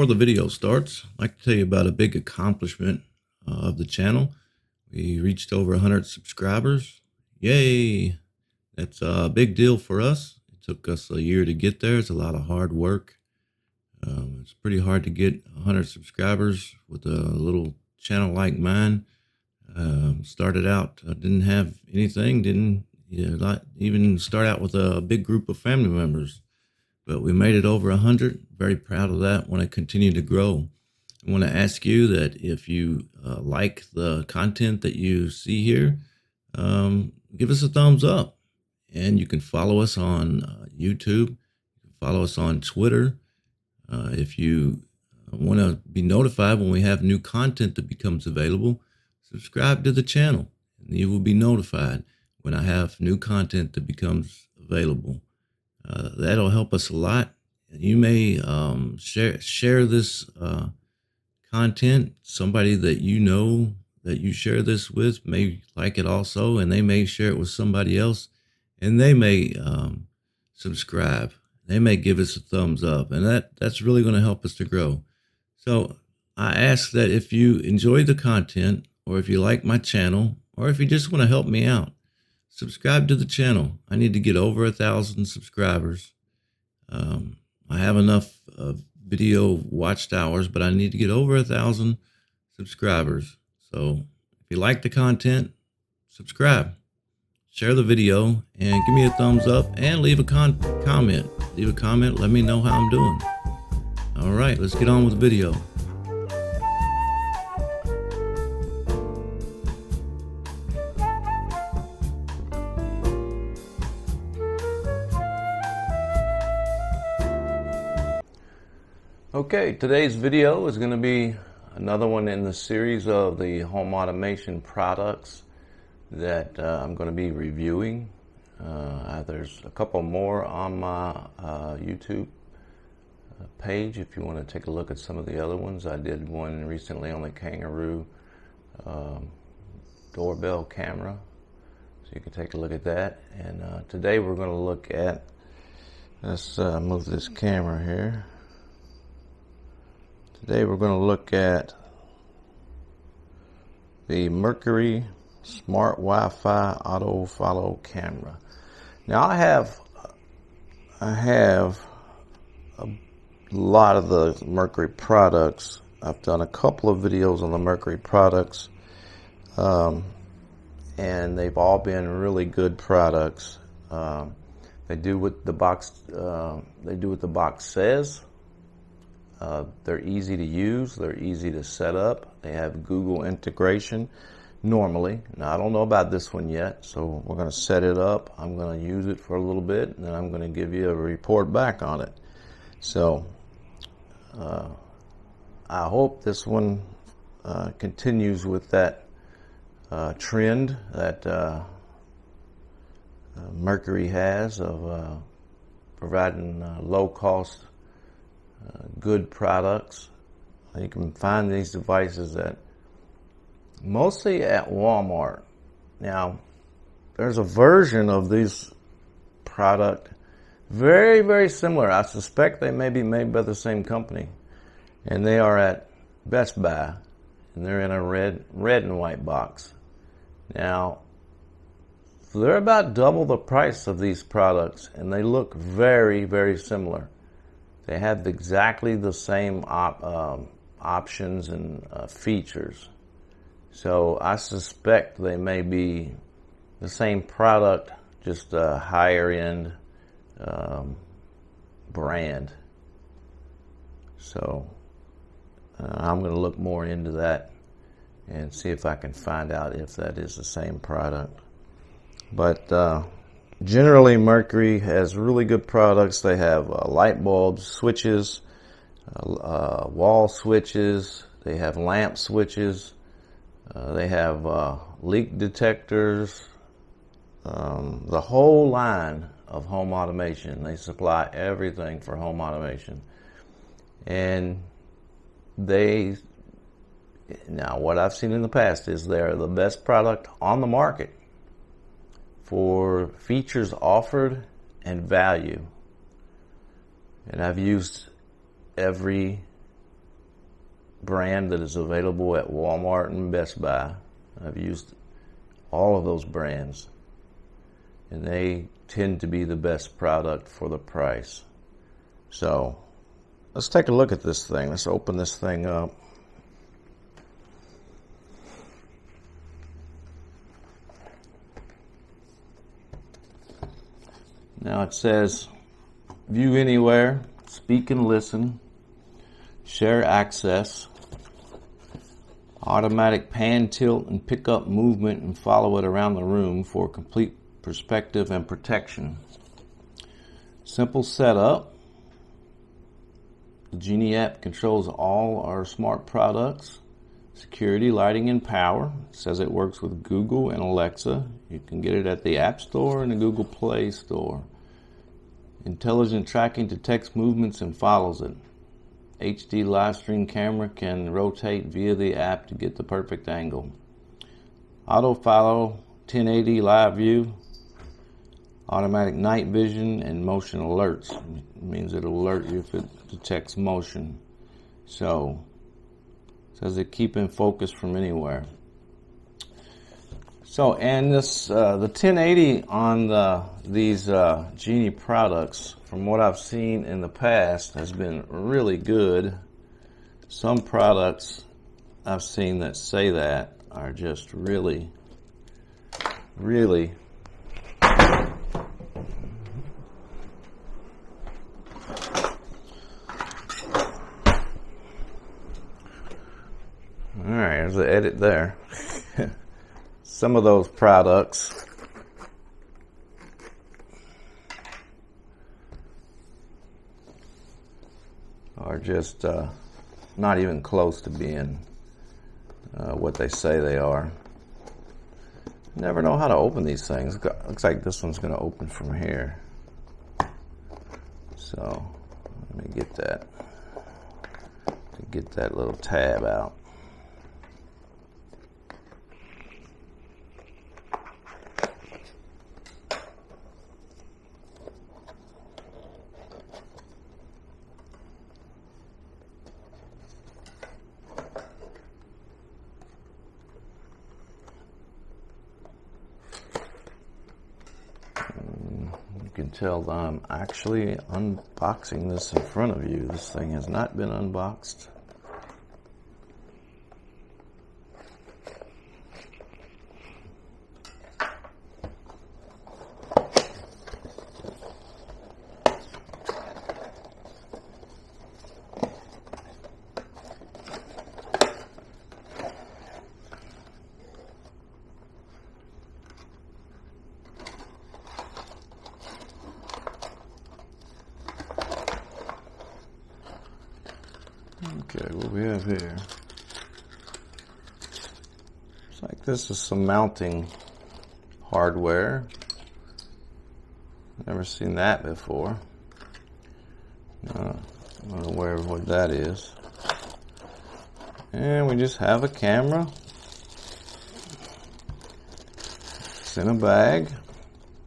Before the video starts, I'd like to tell you about a big accomplishment of the channel. We reached over 100 subscribers. Yay! That's a big deal for us. It took us a year to get there. It's a lot of hard work. It's pretty hard to get 100 subscribers with a little channel like mine. Started out, I didn't have anything, not even start out with a big group of family members. But we made it over 100. Very proud of that. Want to continue to grow. I want to ask you that if you like the content that you see here, give us a thumbs up. And you can follow us on YouTube, follow us on Twitter. If you want to be notified when we have new content that becomes available, subscribe to the channel and you will be notified when I have new content that becomes available. That'll help us a lot. You may share this content. Somebody that you know that you share this with may like it also, and they may share it with somebody else, and they may subscribe. They may give us a thumbs up, and that's really going to help us to grow. So I ask that if you enjoy the content, or if you like my channel, or if you just want to help me out, subscribe to the channel. I need to get over 1,000 subscribers. I have enough video watched hours, but I need to get over 1,000 subscribers. So if you like the content, subscribe, share the video, and give me a thumbs up, and leave a comment. Leave a comment. Let me know how I'm doing. All right, let's get on with the video. Okay, today's video is going to be another one in the series of the home automation products that I'm going to be reviewing. There's a couple more on my YouTube page if you want to take a look at some of the other ones. I did one recently on the Kangaroo doorbell camera, so you can take a look at that. And today we're going to look at, let's move this camera here. Today we're going to look at the Merkury Smart Wi-Fi Auto Follow Camera. Now I have a lot of the Merkury products. I've done a couple of videos on the Merkury products, and they've all been really good products. They do what the box says. They're easy to use. They're easy to set up. They have Google integration normally. Now, I don't know about this one yet, so we're going to set it up. I'm going to use it for a little bit, and then I'm going to give you a report back on it. So I hope this one continues with that trend that Merkury has of providing low-cost good products. You can find these devices mostly at Walmart. Now, there's a version of this product very, very similar. I suspect they may be made by the same company, and they are at Best Buy, and they're in a red and white box. Now, they're about double the price of these products, and they look very, very similar. They have exactly the same options and features. So I suspect they may be the same product, just a higher end brand. So I'm going to look more into that and see if I can find out if that is the same product. But generally, Merkury has really good products. They have light bulbs, switches, wall switches. They have lamp switches. They have leak detectors. The whole line of home automation. They supply everything for home automation. And now what I've seen in the past is they're the best product on the market for features offered and value. And I've used every brand that is available at Walmart and Best Buy. I've used all of those brands, and they tend to be the best product for the price. So let's take a look at this thing. Let's open this thing up. Now it says view anywhere, speak and listen, share access, automatic pan, tilt, and pick up movement and follow it around the room for complete perspective and protection. Simple setup. The Genie app controls all our smart products. Security, lighting, and power. It says it works with Google and Alexa. You can get it at the App Store and the Google Play Store. Intelligent tracking detects movements and follows it. HD live stream camera can rotate via the app to get the perfect angle. Auto follow, 1080 live view, automatic night vision, and motion alerts. It means it'll alert you if it detects motion. So, it says it keep in focus from anywhere. So, and this the 1080 on these Genie products, from what I've seen in the past, has been really good. Some products I've seen that say that are just really, really Alright, there's the edit there. Some of those products are just not even close to being what they say they are. Never know how to open these things. Looks like this one's going to open from here. So let me get that little tab out. You can tell that I'm actually unboxing this in front of you. This thing has not been unboxed. Okay, what we have here, it's like this is some mounting hardware. Never seen that before. I'm not aware of what that is. And we just have a camera. It's in a bag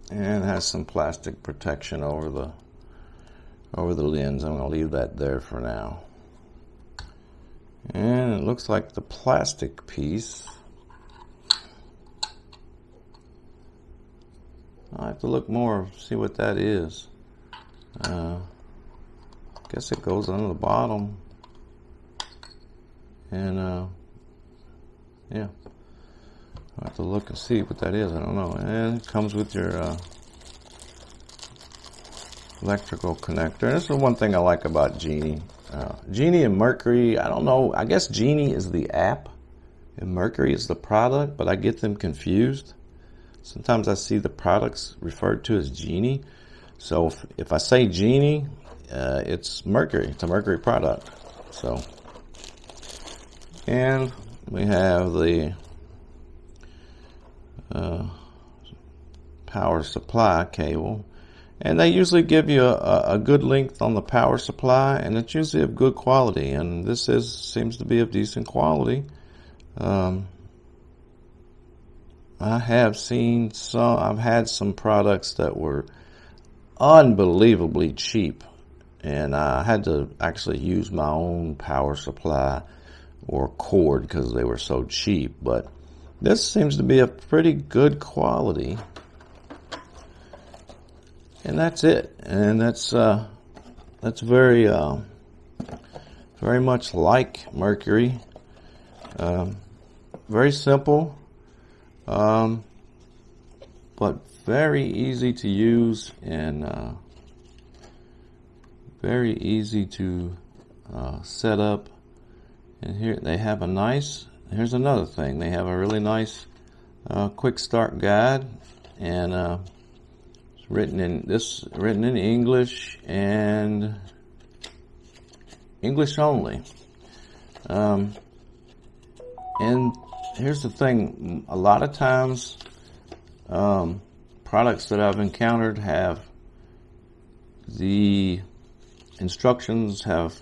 and has some plastic protection over the lens. I'm going to leave that there for now. And it looks like the plastic piece, I'll have to look more, see what that is. Guess it goes on the bottom. And yeah, I'll have to look and see what that is. I don't know. And it comes with your electrical connector. This is one thing I like about Genie. Genie and Merkury, I don't know, I guess Genie is the app and Merkury is the product, but I get them confused. Sometimes I see the products referred to as Genie. So if I say Genie, it's Merkury. It's a Merkury product. So, and we have the power supply cable. And they usually give you a good length on the power supply, and it's usually of good quality. And this seems to be of decent quality. I have seen some. I've had some products that were unbelievably cheap, and I had to actually use my own power supply or cord because they were so cheap, but this seems to be a pretty good quality. And that's it. And that's very very much like Merkury. Very simple, but very easy to use and very easy to set up. And here they have a nice, here's another thing, they have a really nice quick start guide, and it's written in English and English only. And here's the thing, a lot of times products that I've encountered have the instructions have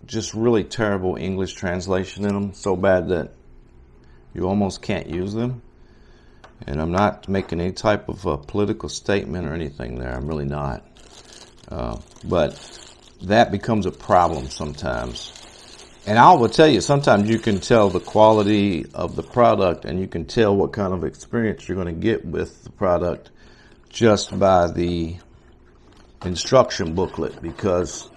just really terrible English translation in them, so bad that you almost can't use them. And I'm not making any type of political statement or anything there, I'm really not. But that becomes a problem sometimes. And I will tell you, sometimes you can tell the quality of the product and you can tell what kind of experience you're going to get with the product just by the instruction booklet, because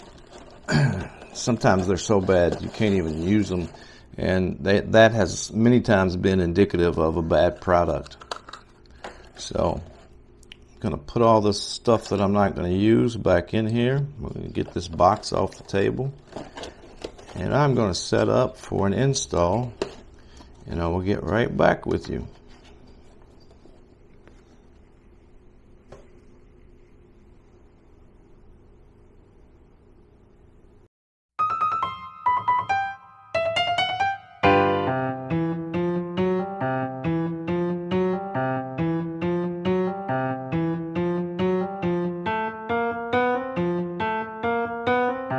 sometimes they're so bad you can't even use them, and that has many times been indicative of a bad product. So I'm going to put all this stuff that I'm not going to use back in here. We're going to get this box off the table, and I'm going to set up for an install, and I will get right back with you.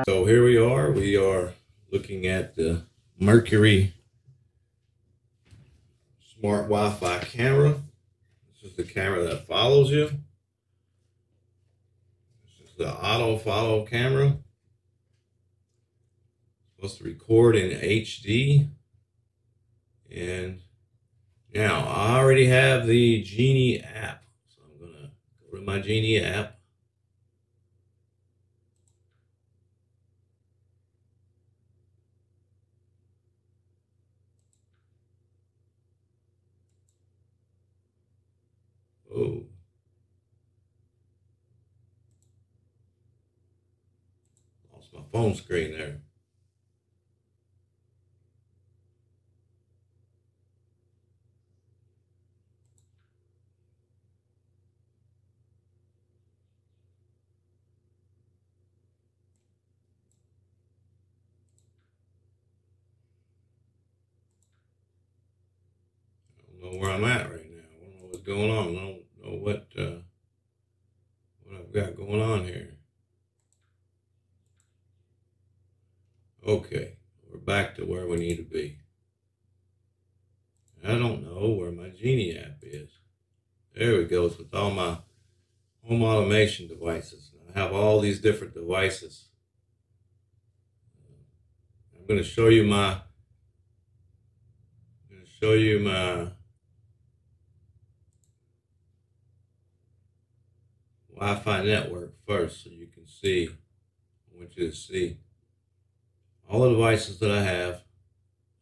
So here we are. We are looking at the Merkury Smart Wi-Fi Camera. This is the camera that follows you. This is the auto follow camera. It's supposed to record in HD. And now I already have the Genie app. So I'm going to go to my Genie app. Oh. Lost my phone screen there. I don't know where I'm at right now. I don't know what's going on. I don't know what I've got going on here. Okay, we're back to where we need to be. I don't know where my Genie app is. There we go. It's with all my home automation devices. I have all these different devices. I'm going to show you my Wi-Fi network first, so you can see. I want you to see all the devices that I have.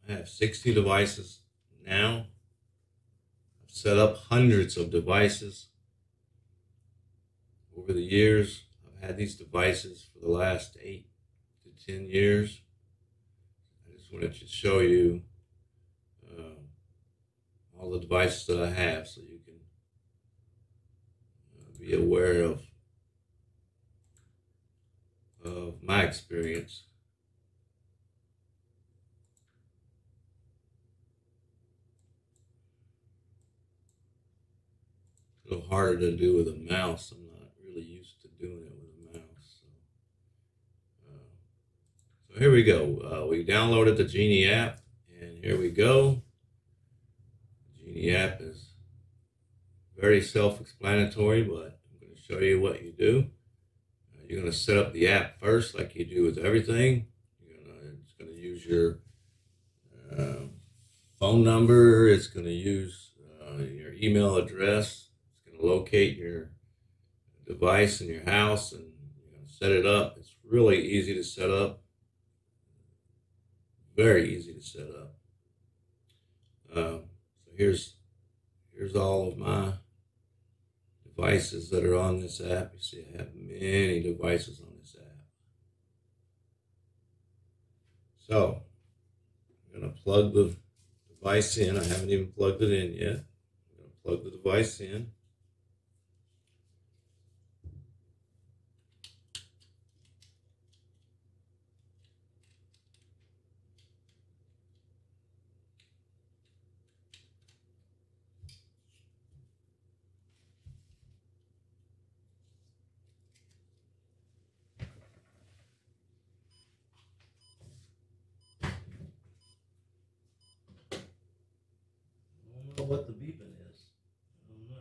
I have 60 devices now. I've set up hundreds of devices over the years. I've had these devices for the last 8 to 10 years. I just wanted to show you all the devices that I have, so you can be aware of my experience. It's a little harder to do with a mouse. I'm not really used to doing it with a mouse. So here we go. We downloaded the Genie app, and here we go. The Genie app is very self-explanatory, but I'm going to show you what you do. You're going to set up the app first, like you do with everything. It's going to use your uh, phone number. It's going to use your email address. It's going to locate your device in your house and set it up. It's really easy to set up. Very easy to set up. So here's all of my devices that are on this app. You see I have many devices on this app. So I'm going to plug the device in. I haven't even plugged it in yet. I'm going to plug the device in. I don't know what the beeping is. I don't know.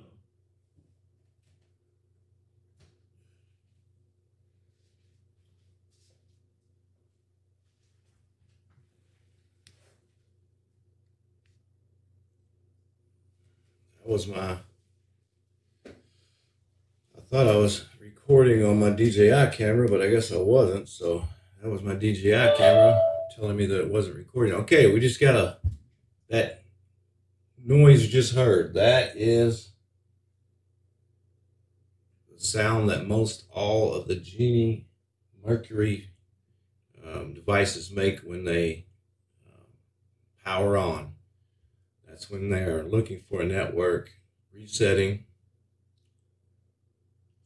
That was I thought I was recording on my DJI camera, but I guess I wasn't. So that was my DJI camera telling me that it wasn't recording. Okay, we just got that noise you just heard. That is the sound that most all of the Genie Merkury devices make when they power on. That's when they are looking for a network, resetting.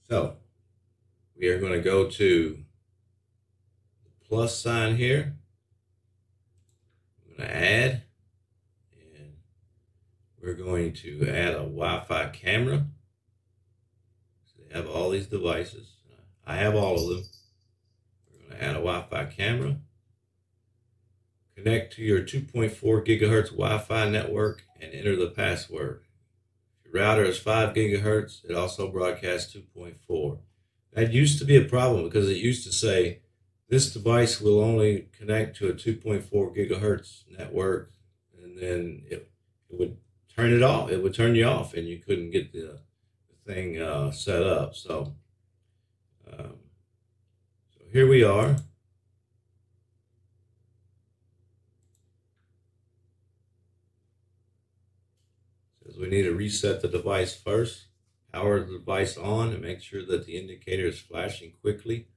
So we are going to go to the plus sign here. I'm going to add, and we're going to add a Wi-Fi camera. So they have all these devices. I have all of them. We're going to add a Wi-Fi camera. Connect to your 2.4 gigahertz Wi-Fi network and enter the password. If your router is 5 gigahertz, it also broadcasts 2.4. That used to be a problem because it used to say this device will only connect to a 2.4 gigahertz network, and then it would turn it off. It would turn you off, and you couldn't get the thing set up. So here we are. We need to reset the device first, power the device on, and make sure that the indicator is flashing quickly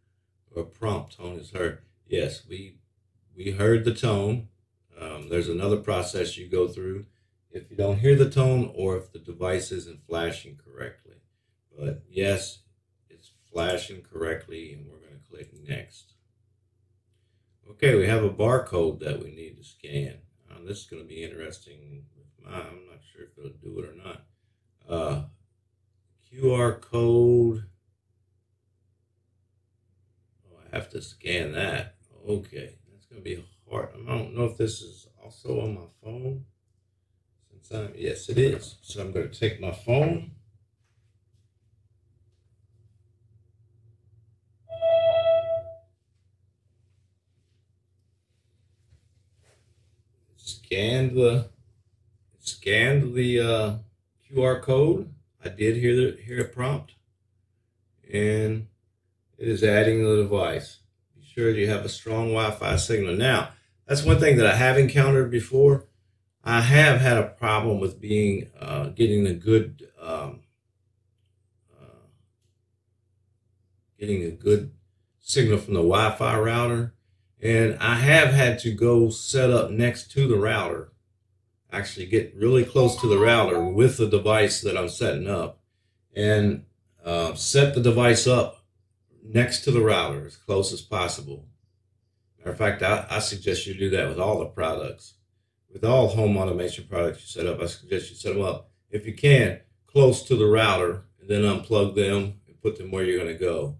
or a prompt tone is heard. Yes, we heard the tone. There's another process you go through if you don't hear the tone or if the device isn't flashing correctly. But yes, it's flashing correctly, and we're going to click next. Okay, we have a barcode that we need to scan. This is going to be interesting. I'm not sure if it'll do it or not. QR code. Oh, I have to scan that. Okay, that's going to be hard. I don't know if this is also on my phone. Yes, it is. So I'm going to take my phone. Scanned the QR code. I did hear a prompt, and it is adding the device. Be sure you have a strong Wi-Fi signal. Now, that's one thing that I have encountered before. I have had a problem with getting a good signal from the Wi-Fi router, and I have had to go set up next to the router. Actually get really close to the router with the device that I'm setting up, and set the device up next to the router as close as possible. Matter of fact, I suggest you do that with all the products. With all home automation products you set up, I suggest you set them up, if you can, close to the router, and then unplug them and put them where you're going to go,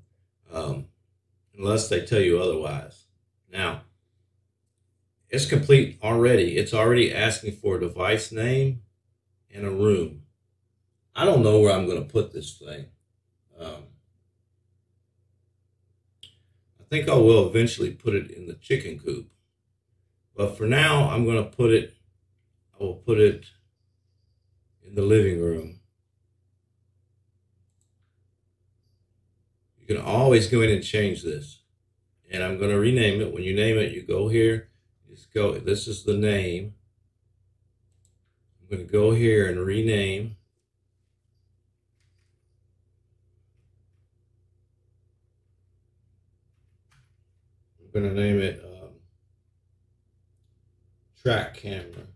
unless they tell you otherwise. Now, it's complete already. It's already asking for a device name and a room. I don't know where I'm going to put this thing. I think I will eventually put it in the chicken coop. But for now, I will put it in the living room. You can always go in and change this. And I'm going to rename it. When you name it, you go here, just go, this is the name. I'm going to go here and rename. I'm going to name it Track Camera.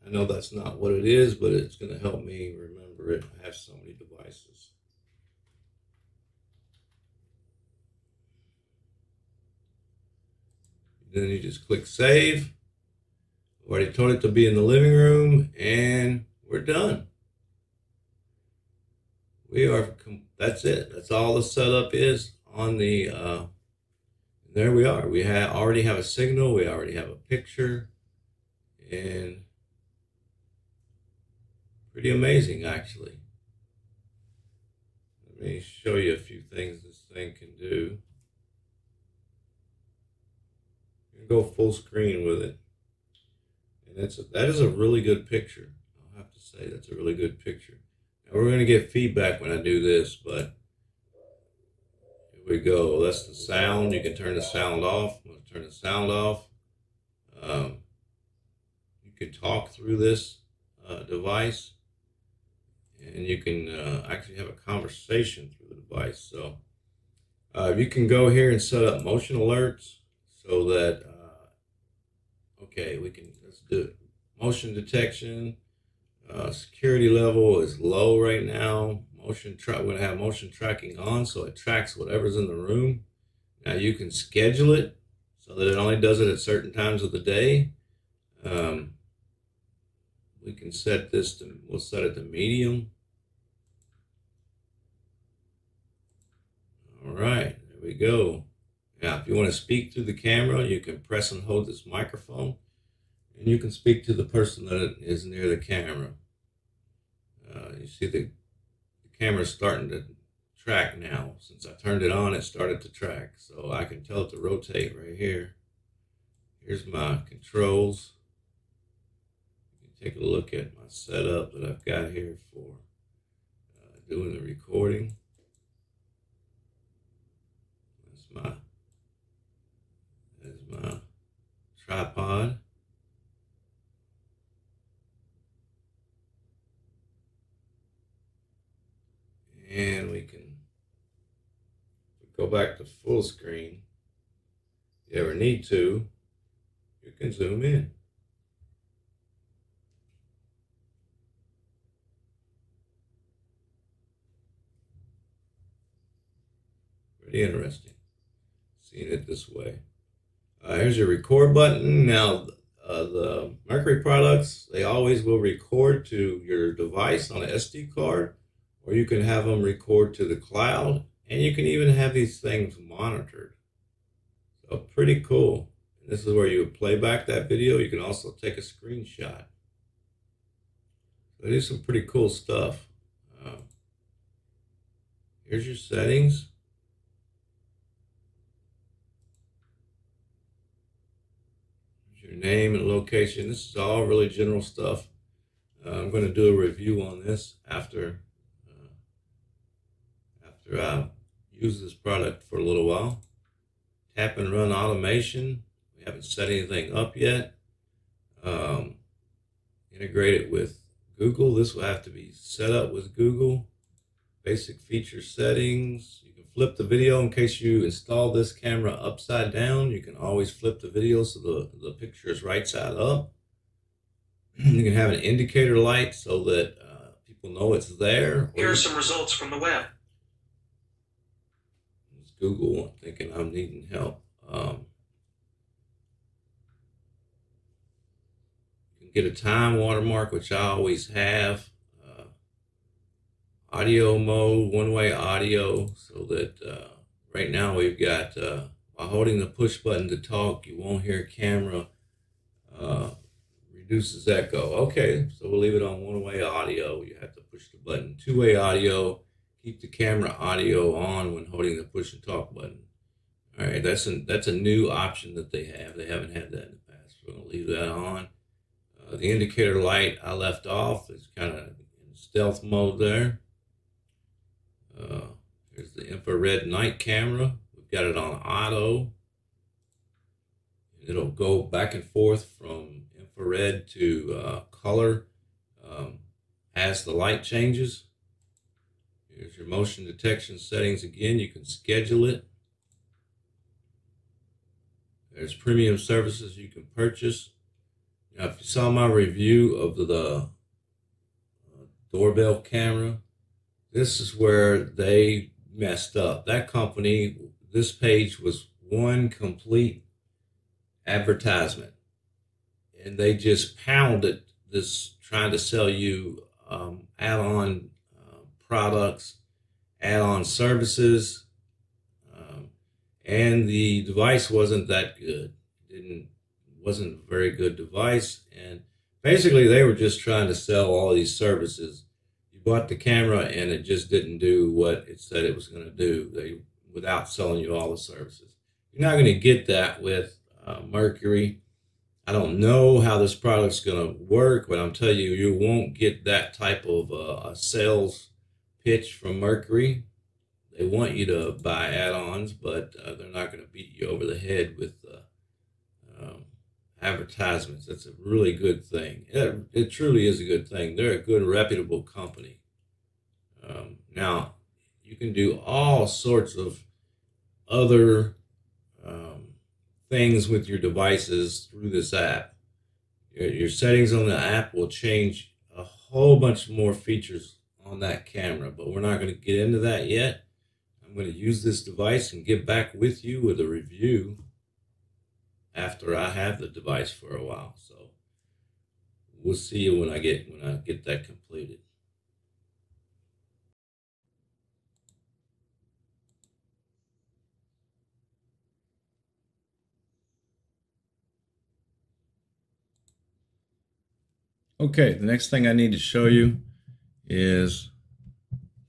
I know that's not what it is, but it's going to help me remember it. I have so many devices. Then you just click save. I've already told it to be in the living room, and we're done. That's it. That's all the setup is on the, there we are. We already have a signal. We already have a picture, and pretty amazing, actually. Let me show you a few things this thing can do. Go full screen with it, and that is a really good picture. I'll have to say that's a really good picture. Now we're going to get feedback when I do this, but here we go. That's the sound. You can turn the sound off. I'm going to turn the sound off. You can talk through this device, and you can actually have a conversation through the device. So you can go here and set up motion alerts. So that, let's do it. Motion detection, security level is low right now. We're going to have motion tracking on, so it tracks whatever's in the room. Now you can schedule it so that it only does it at certain times of the day. We can set this to, we'll set it to medium. All right, there we go. Now, if you want to speak through the camera, you can press and hold this microphone, and you can speak to the person that is near the camera. You see the camera's starting to track now. Since I turned it on, it started to track. So I can tell it to rotate right here. Here's my controls. You can take a look at my setup that I've got here for doing the recording. That's my tripod. And we can go back to full screen. If you ever need to, you can zoom in. Pretty interesting seeing it this way. Here's your record button. Now, the Merkury products, they always will record to your device on an SD card, or you can have them record to the cloud, and you can even have these things monitored. So pretty cool. And this is where you would play back that video. You can also take a screenshot. So do some pretty cool stuff. Here's your settings. Your name and location. This is all really general stuff. I'm going to do a review on this after I use this product for a little while. Tap and run automation. We haven't set anything up yet. Integrate it with Google. This will have to be set up with Google. Basic feature settings. You can flip the video in case you install this camera upside down. You can always flip the video so the picture is right side up. You can have an indicator light so that people know it's there. Here are some results from the web. It's Google thinking I'm needing help. You can get a time watermark, which I always have. Audio mode, one-way audio, so that right now we've got, by holding the push button to talk, you won't hear camera, reduces echo. Okay, so we'll leave it on one-way audio. You have to push the button. Two-way audio, keep the camera audio on when holding the push and talk button. All right, that's a new option that they have. They haven't had that in the past. We're going to leave that on. The indicator light I left off. It's kind of in stealth mode there. Here's the infrared night camera. We've got it on auto. It'll go back and forth from infrared to color as the light changes. Here's your motion detection settings again. You can schedule it. There's premium services you can purchase. Now, if you saw my review of the doorbell camera, this is where they messed up. That company, this page was one complete advertisement, and they just pounded this trying to sell you add-on products, add-on services, and the device wasn't that good. Wasn't a very good device, and basically they were just trying to sell all these services. You bought the camera and it just didn't do what it said it was going to do, without selling you all the services. You're not going to get that with Merkury. I don't know how this product's going to work, but I'm telling you, you won't get that type of a sales pitch from Merkury. They want you to buy add-ons, but they're not going to beat you over the head with advertisements. That's a really good thing. It truly is a good thing. They're a good, reputable company. Now, you can do all sorts of other things with your devices through this app. Your settings on the app will change a whole bunch more features on that camera, but we're not going to get into that yet. I'm going to use this device and get back with you with a review after I have the device for a while. So we'll see you when I get that completed. Okay, the next thing I need to show you is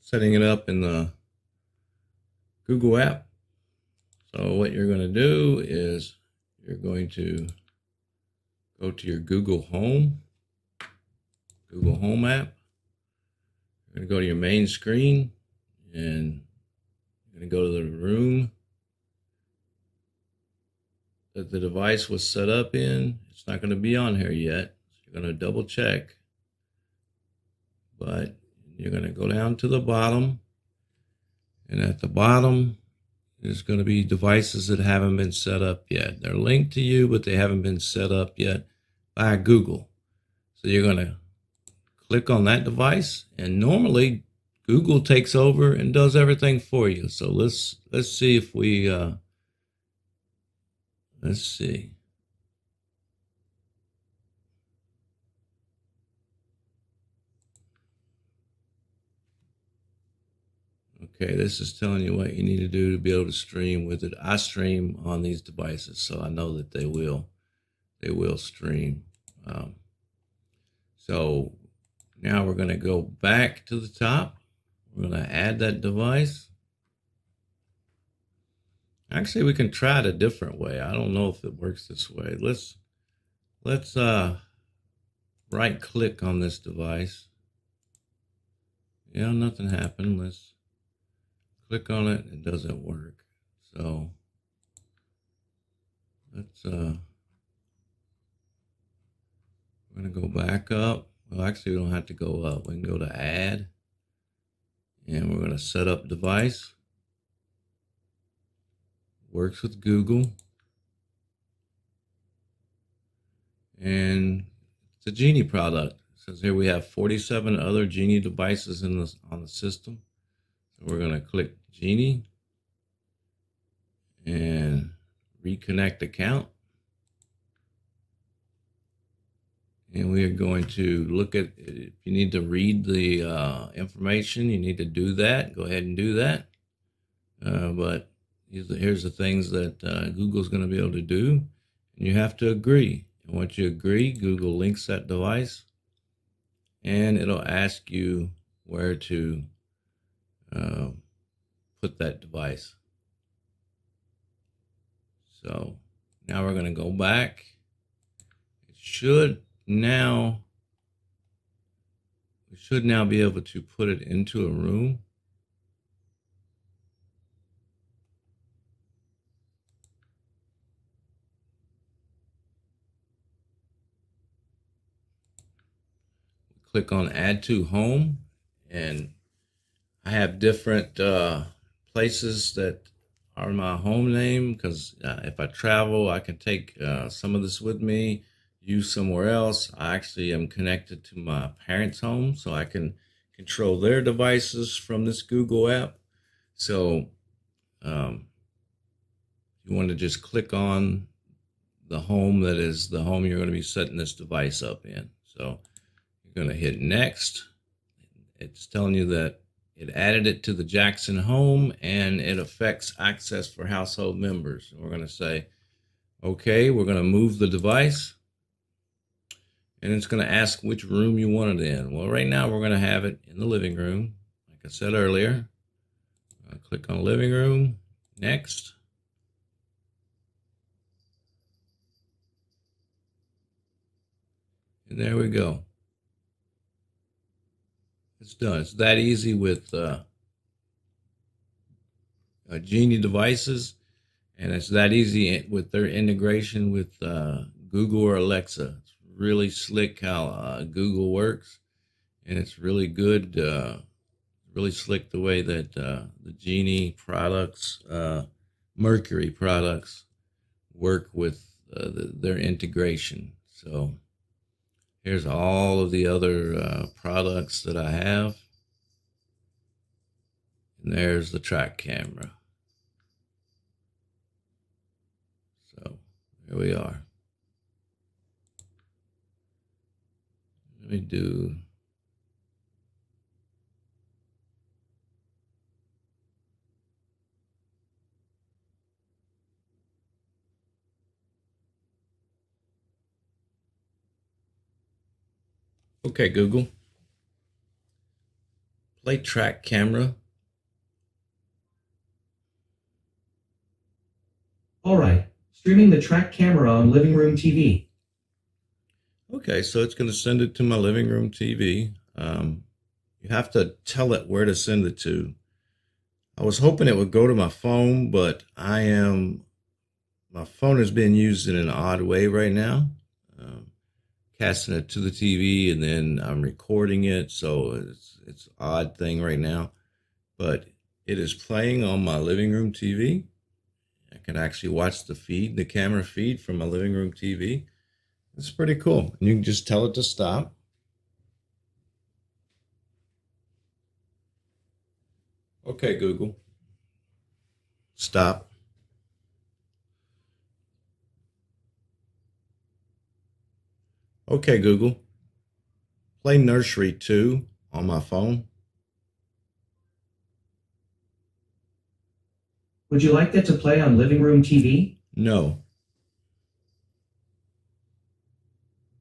setting it up in the Google app. So what you're going to do is you're going to go to your Google Home app. You're going to go to your main screen, and you're going to go to the room that the device was set up in. It's not going to be on here yet. So you're going to double check, but you're going to go down to the bottom, and at the bottom there's going to be devices that haven't been set up yet. They're linked to you, but they haven't been set up yet by Google. So you're going to click on that device, and normally Google takes over and does everything for you. So let's see if we let's see. Okay, this is telling you what you need to do to be able to stream with it. I stream on these devices, so I know that they will stream. So now we're going to go back to the top. We're going to add that device. Actually, we can try it a different way. I don't know if it works this way. Let's right click on this device. Yeah, nothing happened. Let's click on it. It doesn't work. So let's we're going to go back up. Well, actually, we don't have to go up. We can go to add, and we're going to set up device. Works with Google, and it's a Genie product. It says here we have 47 other Genie devices on the system. So we're going to click Genie and reconnect account. And we are going to look at, if you need to read the information, you need to do that. Go ahead and do that. But here's the things that Google's going to be able to do. And you have to agree. And once you agree, Google links that device, and it'll ask you where to put that device. So now we're going to go back. It should now, we should now be able to put it into a room. Click on Add to Home, and I have different places that are my home name, because if I travel, I can take some of this with me, use somewhere else. I actually am connected to my parents' home, so I can control their devices from this Google app. So you want to just click on the home that is the home you're going to be setting this device up in. So you're going to hit Next. It's telling you that it added it to the Jackson home and it affects access for household members. We're going to say, okay, we're going to move the device, and it's going to ask which room you want it in. Well, right now we're going to have it in the living room. Like I said earlier, click on living room, next. And there we go. It's done. It's that easy with Genie devices, and it's that easy with their integration with Google or Alexa. It's really slick how Google works, and it's really good, really slick the way that the Genie products, Merkury products, work with their integration. So here's all of the other products that I have. And there's the track camera. So here we are. Let me do. Okay, Google. Play track camera. All right, streaming the track camera on living room TV. Okay, so it's going to send it to my living room TV. You have to tell it where to send it to. I was hoping it would go to my phone, but my phone is being used in an odd way right now. Casting it to the TV, and then I'm recording it, so it's an odd thing right now. But it is playing on my living room TV. I can actually watch the camera feed from my living room TV. It's pretty cool. And you can just tell it to stop. Okay, Google. Stop. Okay, Google. Play Nursery 2 on my phone. Would you like that to play on living room TV? No.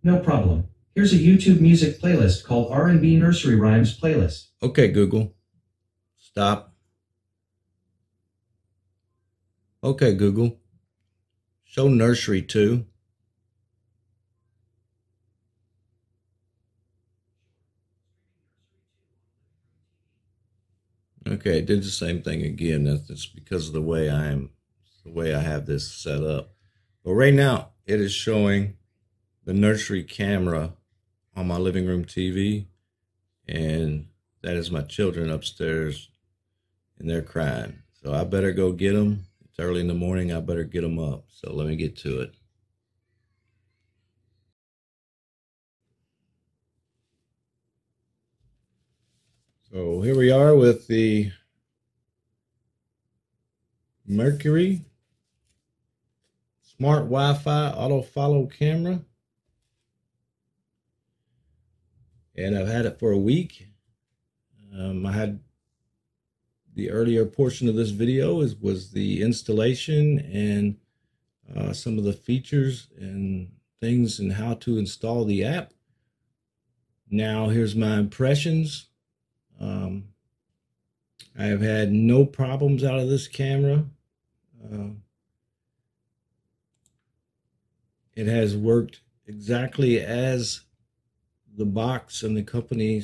No problem. Here's a YouTube music playlist called R&B Nursery Rhymes Playlist. Okay, Google. Stop. Okay, Google. Show Nursery 2. Okay, it did the same thing again. That's because of the way I have this set up. But right now, it is showing the nursery camera on my living room TV, and that is my children upstairs, and they're crying. So I better go get them. It's early in the morning. I better get them up. So let me get to it. So here we are with the Merkury Smart Wi-Fi Auto Follow Camera. And I've had it for a week. I had the earlier portion of this video was the installation and some of the features and things and how to install the app. Now here's my impressions. I have had no problems out of this camera. It has worked exactly as the box and the company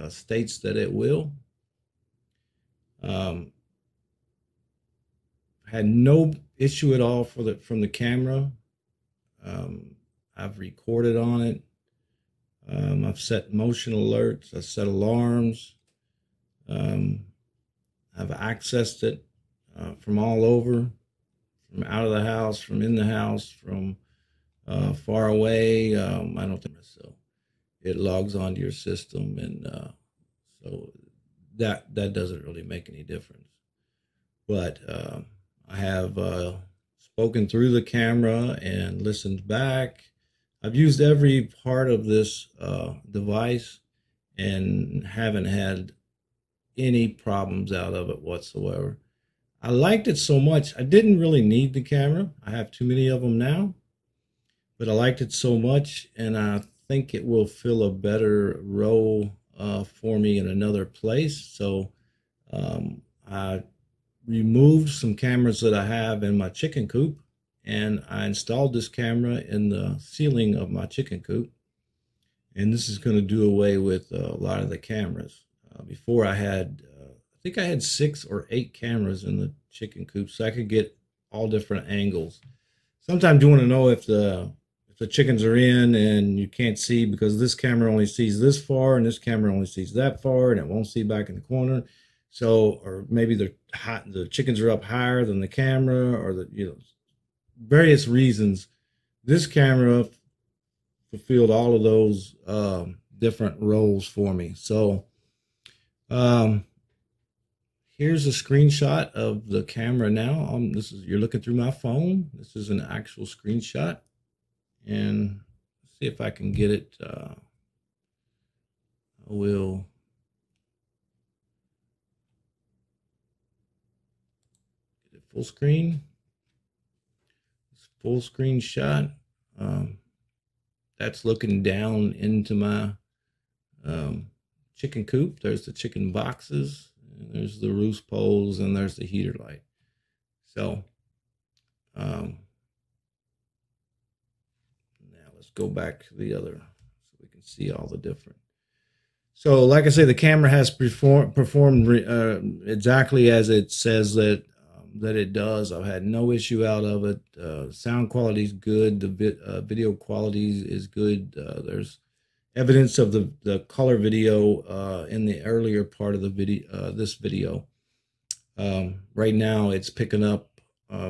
states that it will. Um, had no issue at all from the camera. Um, I've recorded on it. I've set motion alerts. I've set alarms. Um, I've accessed it from all over, from out of the house, from in the house, from far away. I don't think so. It logs onto your system, and so that doesn't really make any difference. But I have spoken through the camera and listened back. I've used every part of this device and haven't had any problems out of it whatsoever. I liked it so much. I didn't really need the camera. I have too many of them now, but I liked it so much, and I think it will fill a better role for me in another place. So I removed some cameras that I have in my chicken coop, and I installed this camera in the ceiling of my chicken coop. And this is going to do away with a lot of the cameras. Before I think I had 6 or 8 cameras in the chicken coop, so I could get all different angles. Sometimes you want to know if the chickens are in and you can't see because this camera only sees this far and this camera only sees that far, and it won't see back in the corner. So, or maybe the chickens are up higher than the camera, or various reasons. This camera fulfilled all of those different roles for me. So here's a screenshot of the camera now. You're looking through my phone. This is an actual screenshot, and let's see if I can get it. I will get it full screen. It's full screen shot. That's looking down into my chicken coop. There's the chicken boxes, and there's the roost poles, and there's the heater light. So now let's go back to the other so we can see all the different. So like I say, the camera has performed exactly as it says that it does. I've had no issue out of it. Sound quality is good. The video quality is good. There's evidence of the color video in the earlier part of the video. This video. Right now, it's picking up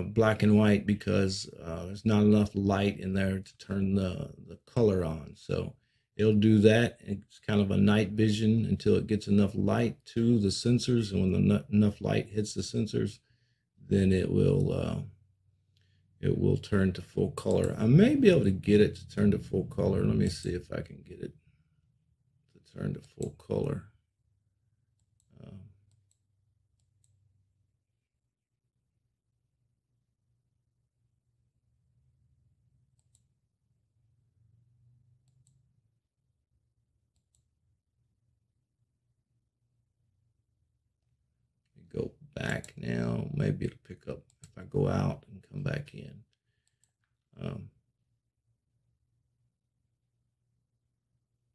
black and white because there's not enough light in there to turn the color on. So it'll do that. It's kind of a night vision until it gets enough light to the sensors, and when enough light hits the sensors, then it will turn to full color. I may be able to get it to turn to full color. Let me see if I can get it to turn to full color. Go back now. Maybe it'll pick up if I go out and come back in.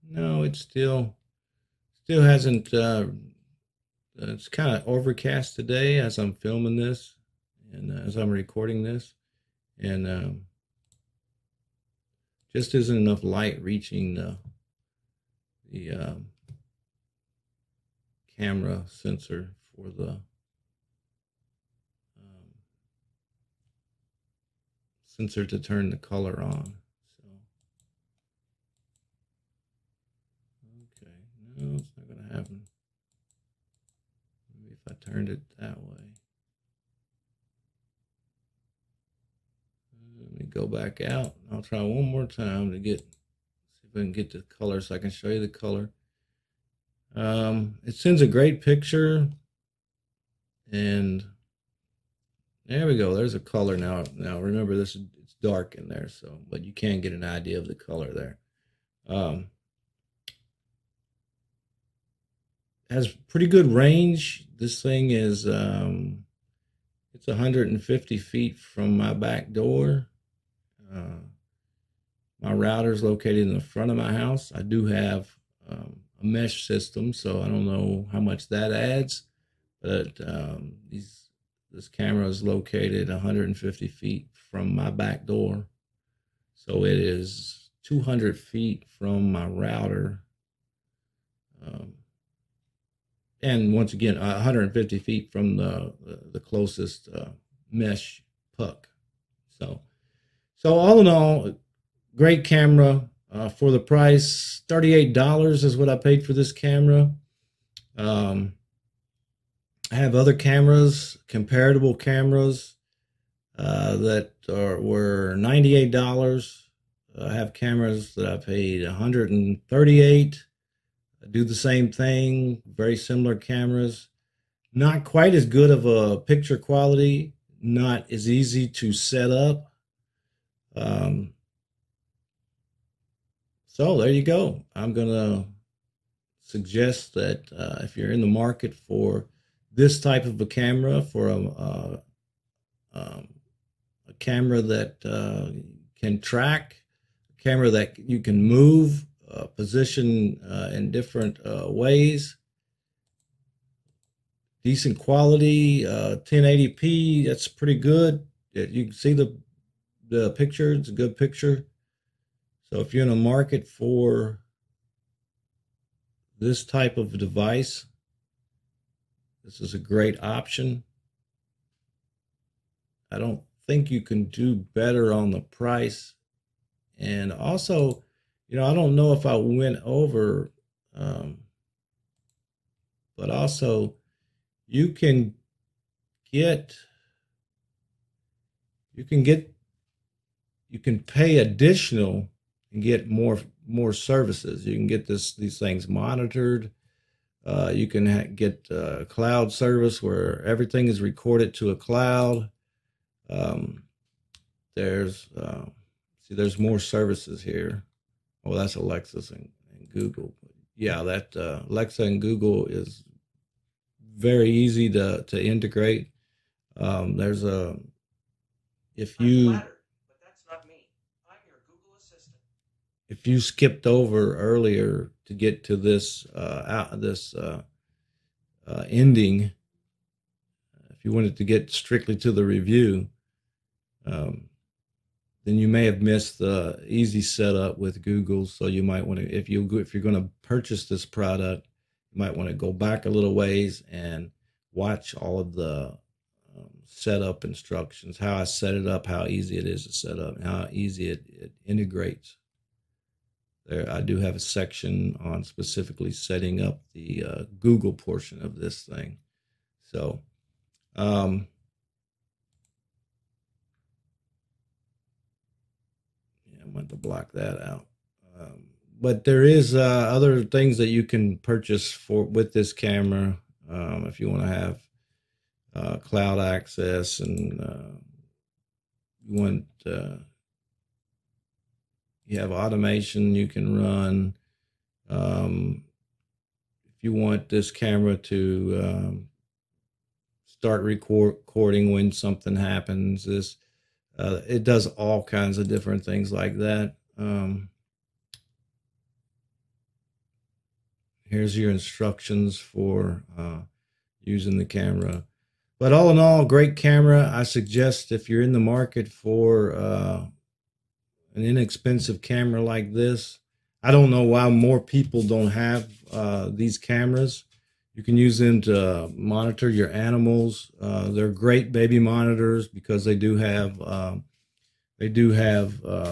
No, it still hasn't. It's kind of overcast today as I'm filming this and as I'm recording this, and just isn't enough light reaching the camera sensor for the sensor to turn the color on. So, okay, no, it's not going to happen. Maybe if I turned it that way. Let me go back out. I'll try one more time to see if I can get the color so I can show you the color. It sends a great picture, and there we go. There's a color now. Now remember, it's dark in there, so but you can get an idea of the color there. Has pretty good range. This thing is it's 150 feet from my back door. My router is located in the front of my house. I do have a mesh system, so I don't know how much that adds, but this camera is located 150 feet from my back door. So it is 200 feet from my router. And once again, 150 feet from the closest mesh puck. So all in all, great camera for the price. $38 is what I paid for this camera. I have other cameras, comparable cameras that were $98. I have cameras that I paid $138. I do the same thing, very similar cameras. Not quite as good of a picture quality, not as easy to set up. So there you go. I'm going to suggest that if you're in the market for this type of a camera, for a camera that can track, a camera that you can move, position in different ways, decent quality, 1080p, that's pretty good. You can see the picture, it's a good picture. So if you're in a market for this type of device, this is a great option. I don't think you can do better on the price. And also, you know, I don't know if I went over, but also you can pay additional and get more services. You can get these things monitored. You can get cloud service where everything is recorded to a cloud. There's more services here. Oh, that's Alexa and Google. Yeah, that Alexa and Google is very easy to integrate. There's a if you if you skipped over earlier to get to this ending, if you wanted to get strictly to the review, then you may have missed the easy setup with Google. So you might want to, if you're going to purchase this product, you might want to go back a little ways and watch all of the setup instructions, how I set it up, how easy it is to set up, how easy it integrates. There, I do have a section on specifically setting up the Google portion of this thing. So, I want to block that out. But there is other things that you can purchase with this camera if you want to have cloud access, and you want you have automation you can run. If you want this camera to start recording when something happens, it does all kinds of different things like that. Here's your instructions for using the camera. But all in all, great camera. I suggest if you're in the market for an inexpensive camera like this, I don't know why more people don't have these cameras. You can use them to monitor your animals. They're great baby monitors because they do have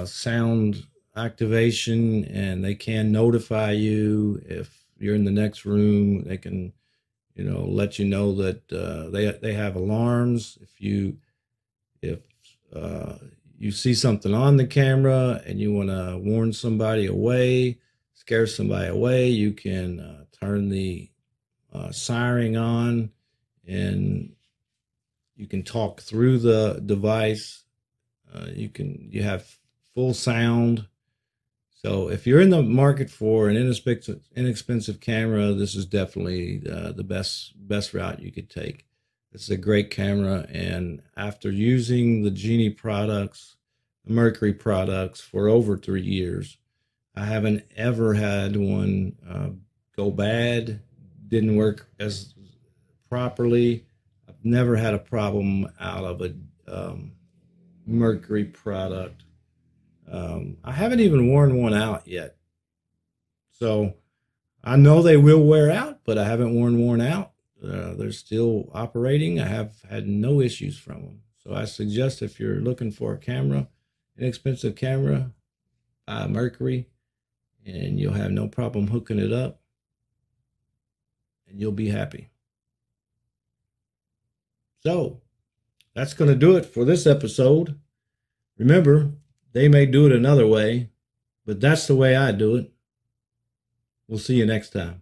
sound activation, and they can notify you if you're in the next room. They can, you know, let you know that they have alarms. If you see something on the camera and you want to warn somebody away, scare somebody away, you can turn the siren on, and you can talk through the device. You have full sound. So if you're in the market for an inexpensive camera, this is definitely the best route you could take. It's a great camera, and after using the Genie products Merkury products for over 3 years. I haven't ever had one go bad, didn't work as properly. I've never had a problem out of a Merkury product. I haven't even worn one out yet. So I know they will wear out, but I haven't worn out. They're still operating. I have had no issues from them. So I suggest if you're looking for a camera, inexpensive camera, buy a Merkury, and you'll have no problem hooking it up, and you'll be happy. So that's going to do it for this episode. Remember, they may do it another way, but that's the way I do it. We'll see you next time.